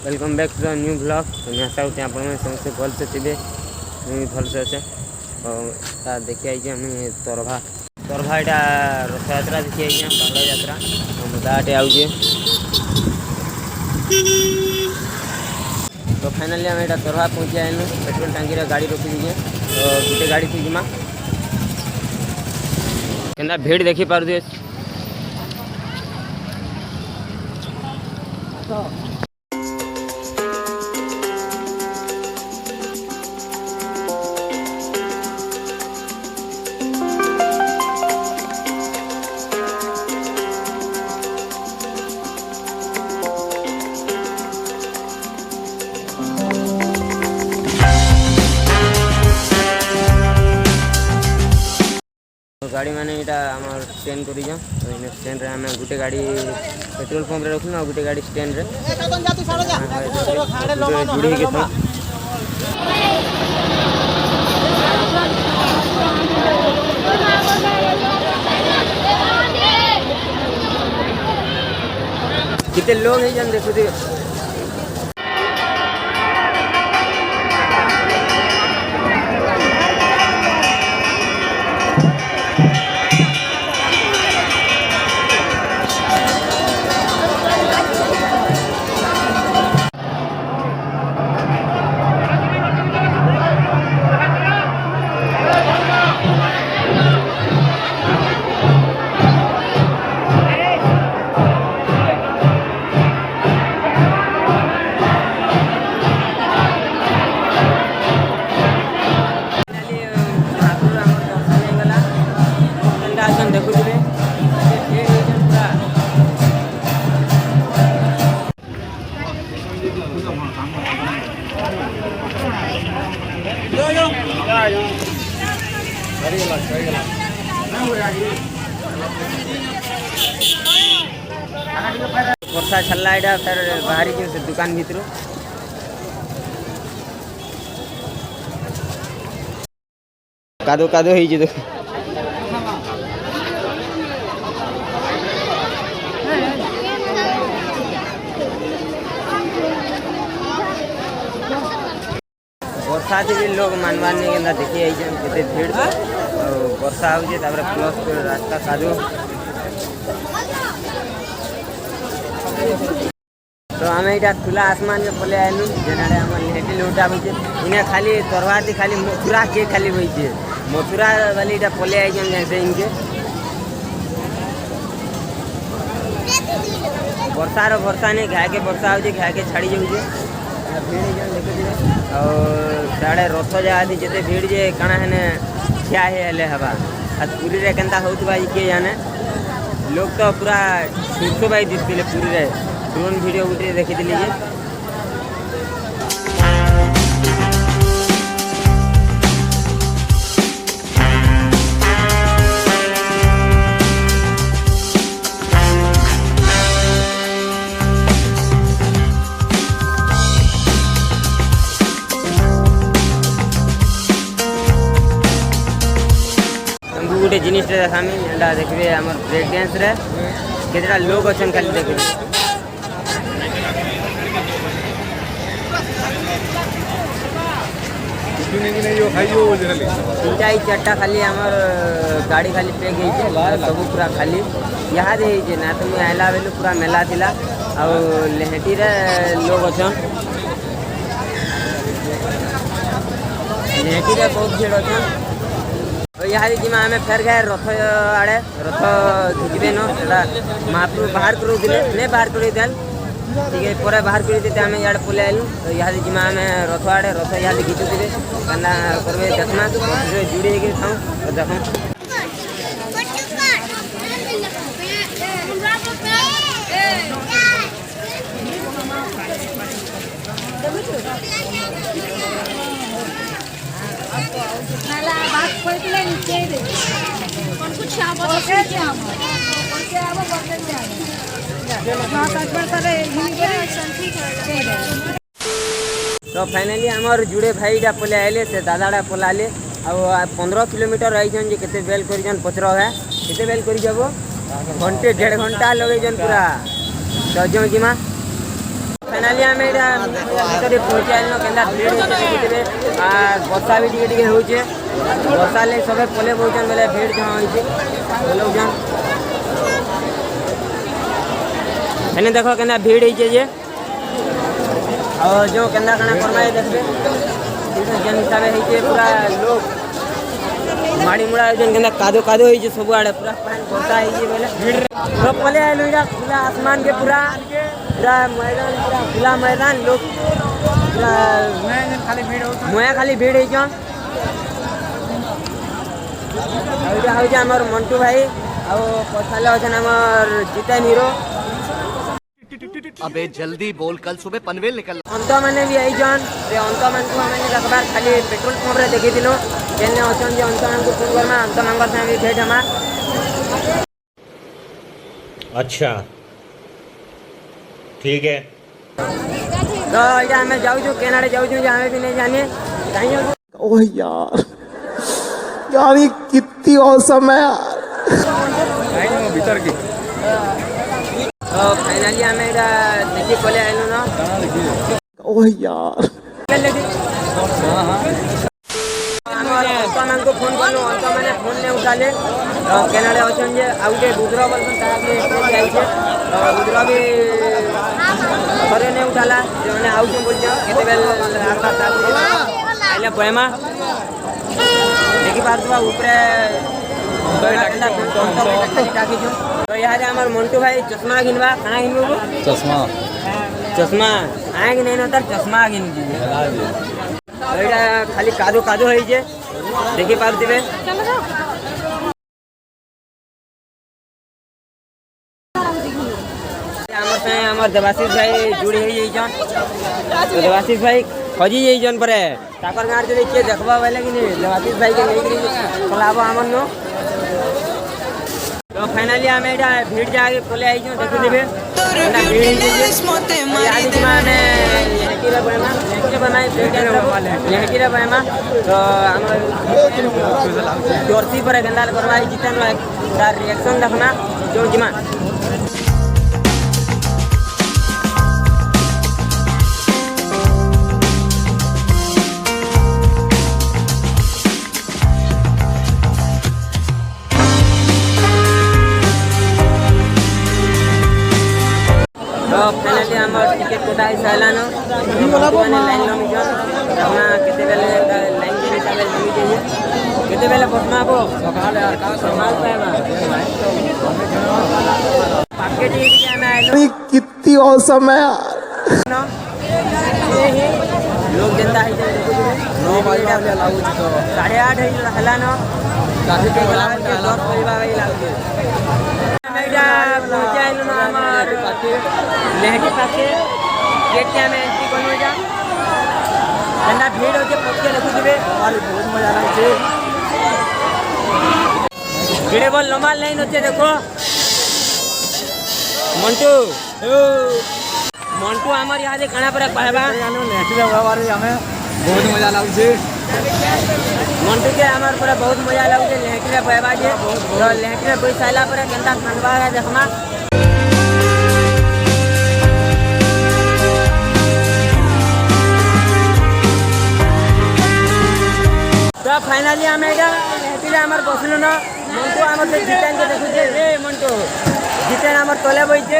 Welcome back to the new blog. तो आशा होती आप समस्त भलसे थे मुझे भलसे अच्छे। और देखी आई तरभा तरभा यहाँ रथ यात्रा देखी आई बाहुड़ा यात्रा मुदाटे आउे। तो फाइनाली आम यहाँ तरभा पहुँची आनु पेट्रोल टांकी गाड़ी रखी दीजिए। तो गोटे गाड़ी थी जिमा के भीड़ देखी पारे। गाड़ी मैंने यहाँ आम स्टैंड कर स्टैंड रे आम गोटे गाड़ी पेट्रोल पंप रे रखुन गोटे गाड़ी स्टैंड रे जुड़ी कितने लोग हैं देखुए। वर्षा छाला यहाँ फिर बाहरी से दुकान भितर कादो कादो हो वर्षा से भी लोग मानवार नहीं के देखी आई के भीड़ वर्षा हो प्लस रास्ता कादो। तो आम यहाँ खुला आसमान में पले आलु जेना लेटी लौटा बचे इन्हें खाली तरवा खाली मथुरा के खाली बचे मथुरा वाली इटा पले आई जैसे इनके वर्षा नहीं घाए के वर्षा हो घाए के छाड़ी जाऊे भीड़ देखिए। और साढ़े रथ जगह जिते भीड़ जे काना है ठिया हेले हवा आज पुरी रे केनता होतबा किए जाने लोग तो पूरा सुरसो भाई दिखते पुरी रे ड्रोन वीडियो गुटे देखी लीजिए। गोटे जिनिस देखामी एंटा देखिए आम ब्रेक डांस रे केतटा लोग अच्छे खाली देखिए। तीनटा चार्टा खाली आमर गाड़ी खाली पैक है सब पूरा खाली यहाँ दे ना तो मुझे आइला बेलू पूरा मेला थिला आ लेहेटी रे लोग अच्छन लेहेटी रे बहुत भीड़ अच्छन। यहाँ जिमा आम फेर गए रथ आड़े रथ झुकबे न महाप्रभु बाहर करूले नहीं बाहर कर ठीक है पर बाहर कर आम इे पलि आलु। तो यहाँ जिमा आम रथ आड़े रथ यहाँ घिचुथे क्या करवे देखना जुड़ी था तो देख तो फाइनाली आमर जुड़े भाई पलि आए से दादा पलाले आ 15 किलोमीटर रहीजन जे केते बेल करिजन पचर है केते बेल करि जाबो घंटे 1.5 घंटा लगेजन पूरा दजन जिमा फाइनाली आम भितर पहुँची आल के भिड़ देखिए वर्षा भी टे हो वर्षा लगे सब पले बोचन बेले भिड़ जहाँ होलौन हेने देख के भिड़ हो और जो केन्दा कना करमा देखते जेन हिसाब से पूरा लोग माड़ी मुड़ा जेन केन्दा कादो कादो हो सब आड़े पूरा पानी वर्षा हो बोले तो पले आलू खुला आसमान के पूरा पूरा मैदान पूरा खुला मैदान लोग पूरा मुया खाली भीड़ हो मंटू भाई आसाले अच्छे आमर जितेन हीरो अबे जल्दी बोल, कल सुबह पनवेल निकल। अंत मैंने भी आई जान अंत मान को हमें रखबार खाली पेट्रोल पंप रे देखी दिलो जेने अछन जे अंत मान को फोन करमा अंत मान से भी भेट हमा। अच्छा ठीक है तो या हमें जाऊ जो केनाडे जाऊ जो हमें भी नहीं जाने कहीं ओह यार यार ये कितनी औसम है यार भीतर की तो फाइनली हमें देखी पले आइलु ना ओह यार अंत को फोन कलु अंत मैंने फोन नहीं उठाले केनाडे अच्छन जे आउटे गुजरा बोल गुजरा भी थरे नहीं उठाला जो मैंने आउ बोल केते बेल आइले बयमा देखी पार्थ ऊपर तो यहाँ हमारे मंटू भाई चश्मा घिनवा खाना घिनबू चश्मा चश्मा आए कि नहीं ना चश्मा घिन खाली कादो कादो है देखी पार्थिवे आमर देवाशीष भाई जुड़ी हो देवाशीष भाई खजी जाइछन परे ताकर गाँव जो किए देखबा बोले कि नहीं देवाशीष भाई के नहीं चलाबो आमर नो तो फाइनली आम भीड़ जाके पले आई देखी देवे बहमा तो जर्सी पर गेंदा करवा जितन रिएक्शन देखना जो जिमा फाइनली हमार टिकट कोटा सालानो मैंने लाइन लमी अपना केते बेले लाइन के हिसाब से लमी जाइए केते बेले बसमा बो सकाल पाएबा पाके टी के हमें आइलो ये कितनी औसम है यार लोग जनता है 9 बजे लागू 8:30 है हलानो काफी के गला के 10 बजे भाई लागू पहुँचे आइल हमार लेहटी पाखे गेट के हमें एंट्री करने जा ठंडा भीड़ होके पहुँचे रखी देवे और बहुत मजा लगे भीड़े बोल लंबा लाइन होते देखो मंटू मंटू हमारे यहाँ से खाना पर पाएगा हमें बहुत मजा लगे मंटू के हमारे पूरा बहुत मजा लगे लेहटी में पाएगा जे तो लेहटी में कोई साला पर गंदा खनवा है देखमा तो फाइनली हमें लेहटी हमारे बसलु ना मंटू हमारे से जितेन के देखु जे रे मंटू जितेन हमारे तले बैठे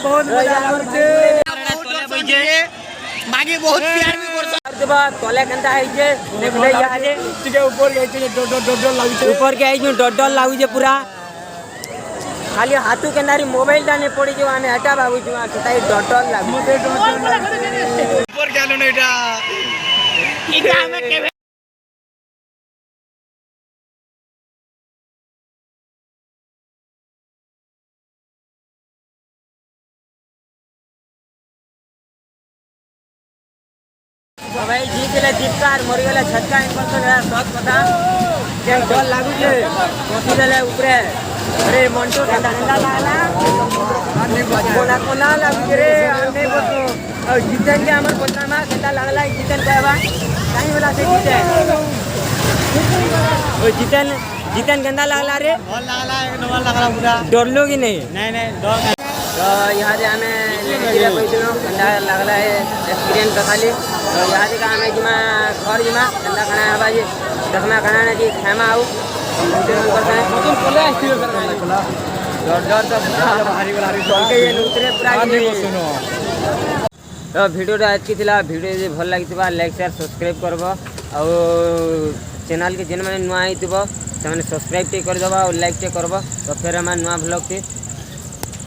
बहुत मजा लगे तले बैठे मागे बहुत प्यार भी करसा जब तले कंता है जे देखले यहाँ जे के ऊपर गई जे डर लागु ऊपर के आई जो डर लागु जे पूरा खाली हाथू के नारी मोबाइल दाने पड़ी जो आने हटा बाबू जो कताई डर लागु ऊपर गेलो न एटा इटा हमें के भाई जी के चिपकार मरी गला छटका इनफेक्शन है सब पता के डर लागु जे पसी देले ऊपरे अरे मंटू ठंडा ठंडा लागला कोना कोना लागु रे आने बतो और जितन के हमर पता ना ठंडा लागला जितन कहवा काई वाला से जितन ओ जितन गंदा लागला रे बोल लागला एक नंबर लागला पूरा डर लोगी नहीं नहीं डर तो यहाँ से आम कहूँ केन्ता लगला है एक्सपीरियंस देखाली तो यहाँ से आम जिमा घर जिमा केन्ता खाना हवा जे देखमा खाना ना जी खामा आउ तो भिडियोटा एतकी थिला भिडियो जे भल लागिथिबा लाइक शेयर सब्सक्राइब करब आ चैनल के जेन माने नुआ आइथिबो से माने सब्सक्राइब टे कर दबा और लाइक टे करब तो फिर हम नुआ ब्लॉग टे